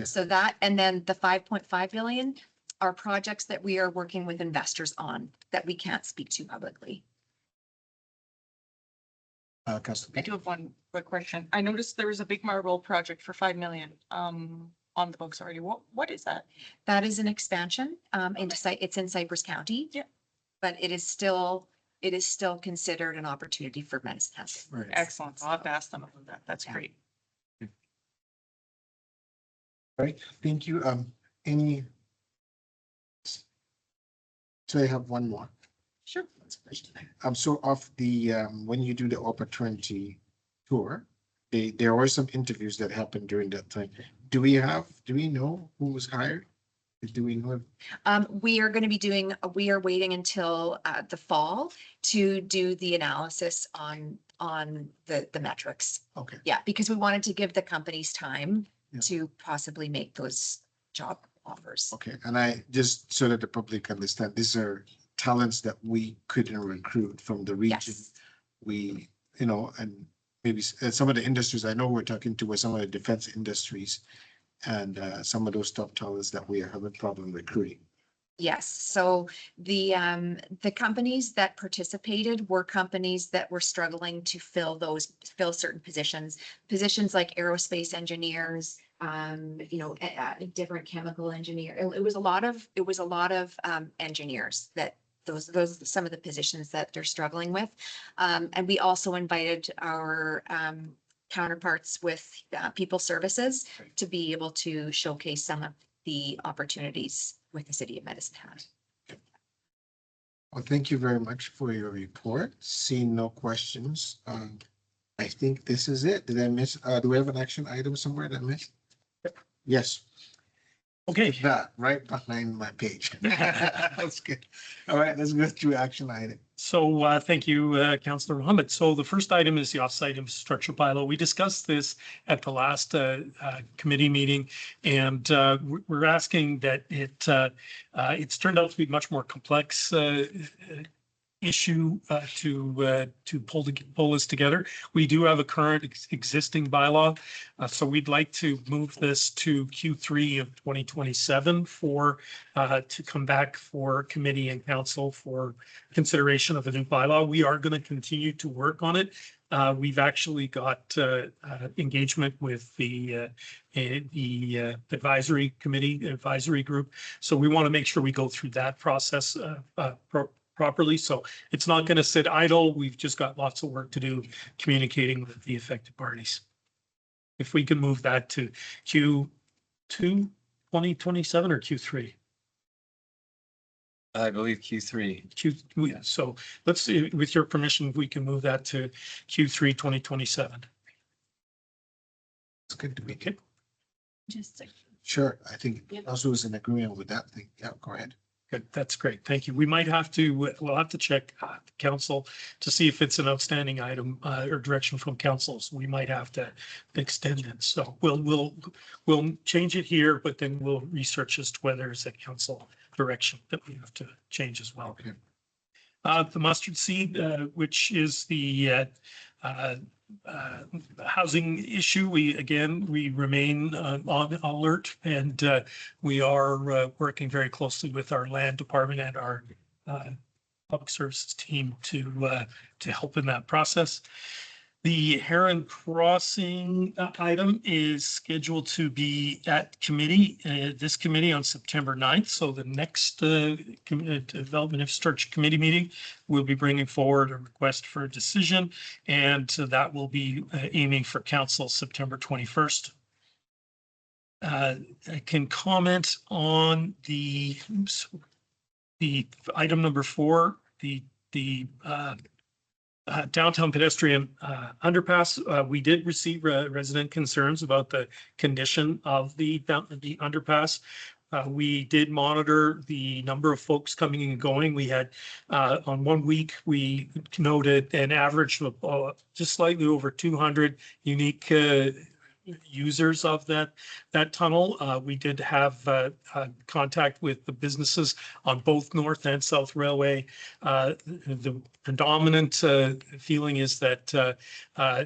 so that, and then the 5.5 billion are projects that we are working with investors on that we can't speak to publicly. Councilor. I do have one quick question. I noticed there was a big marble project for 5 million. on the books already. What is that? That is an expansion, it's in Cypress County. Yeah. But it is still considered an opportunity for Medicine Hat. Right. Excellent. I'll have to ask them about that. That's Yeah. great. Right, thank you. Any? So I have one more. Sure. So of the, when you do the opportunity tour, there were some interviews that happened during that time. Do we know who was hired? Do we know? We are waiting until the fall to do the analysis on the metrics. Okay. Yeah, because we wanted to give the companies time Yeah. to possibly make those job offers. Okay, and I, just so that the public understand, these are talents that we couldn't recruit from the region. Yes. We, and maybe some of the industries I know we're talking to were some of the defense industries and some of those top talents that we are having problem recruiting. Yes, so the companies that participated were companies that were struggling to fill certain positions like aerospace engineers, different chemical engineer. It was a lot of engineers that those some of the positions that they're struggling with. And we also invited our counterparts with people services to be able to showcase some of the opportunities with the City of Medicine Hat. Well, thank you very much for your report. Seeing no questions, I think this is it. Did I miss, do we have an action item somewhere that I missed? Yes, Okay. that right behind my page. That's good. All right, let's go through action item. So thank you, Councillor Mohammed. So the first item is the offsite infrastructure bylaw. We discussed this at the last committee meeting, and we're asking that it's turned out to be much more complex issue to pull this together. We do have a current existing bylaw, so we'd like to move this to Q3 of 2027 to come back for committee and council for consideration of a new bylaw. We are going to continue to work on it. We've actually got engagement with the advisory group, so we want to make sure we go through that process properly. So it's not going to sit idle. We've just got lots of work to do communicating with the affected parties. If we can move that to Q2 2027 or Q3? I believe Q3. So let's see, with your permission, we can move that to Q3 2027. It's good to be. Okay. Sure, I think also is in agreement with that thing. Yeah, go ahead. Good, that's great. Thank you. We'll have to check the council to see if it's an outstanding item or direction from council. So we might have to extend it. So we'll change it here, but then we'll research as to whether it's a council direction that we have to change as well. Okay. The mustard seed, which is the housing issue, we remain on alert, and we are working very closely with our land department and our public services team to help in that process. The Heron Crossing item is scheduled to be at this committee on September 9th. So the next Development Infrastructure Committee meeting, we'll be bringing forward a request for a decision, and that will be aiming for council September 21st. I can comment on the item number 4, the downtown pedestrian underpass. We did receive resident concerns about the condition of the underpass. We did monitor the number of folks coming and going. We had on 1 week, we noted an average of just slightly over 200 unique users of that tunnel. We did have contact with the businesses on both North and South Railway. The predominant feeling is that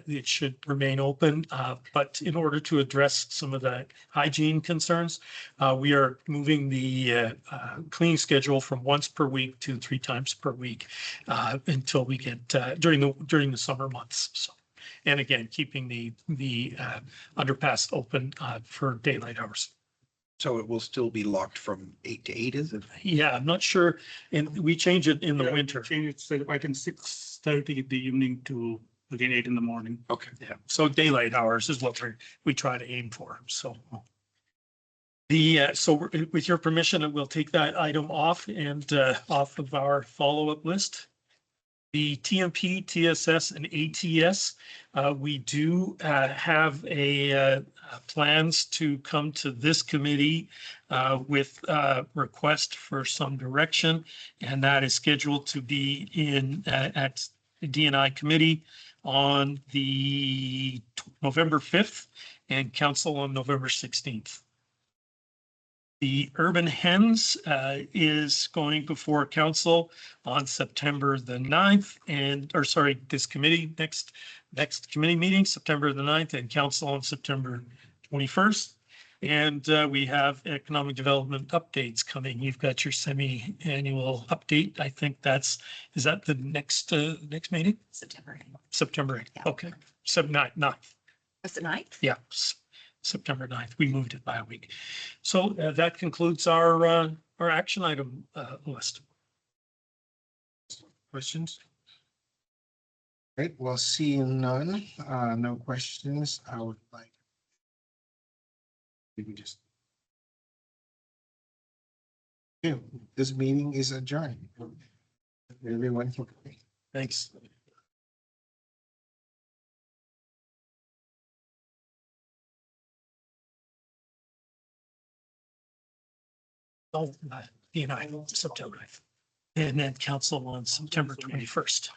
it should remain open, but in order to address some of the hygiene concerns, we are moving the cleaning schedule from once per week to 3 times per week until we get during the summer months. So. And again, keeping the underpass open for daylight hours. So it will still be locked from 8 to 8, is it? Yeah, I'm not sure. And we change it in the Yeah, we winter. Change it, so I think 6:30 in the evening to again 8 in the morning. Okay. Yeah, so daylight hours is what we try to aim for, so. With your permission, we'll take that item off and off of our follow-up list. The TMP, TSS and ATS, we do have plans to come to this committee with request for some direction. And that is scheduled to be at the DNI committee on the November 5th and council on November 16th. The Urban Hens is going before council on September the 9th this committee, next committee meeting, September the 9th, and council on September 21st. And we have economic development updates coming. You've got your semi-annual update. I think is that the next meeting? September. September 8th. Yeah. Okay. 9th. Was it 9th? Yeah. September 9th. We moved it by a week. So that concludes our action item list. Questions? Right, well, seeing none, no questions, I would like. We can just. Yeah, this meeting is adjourned. Everyone can. Thanks. Oh, DNI, September 9th. And then council on September 21st.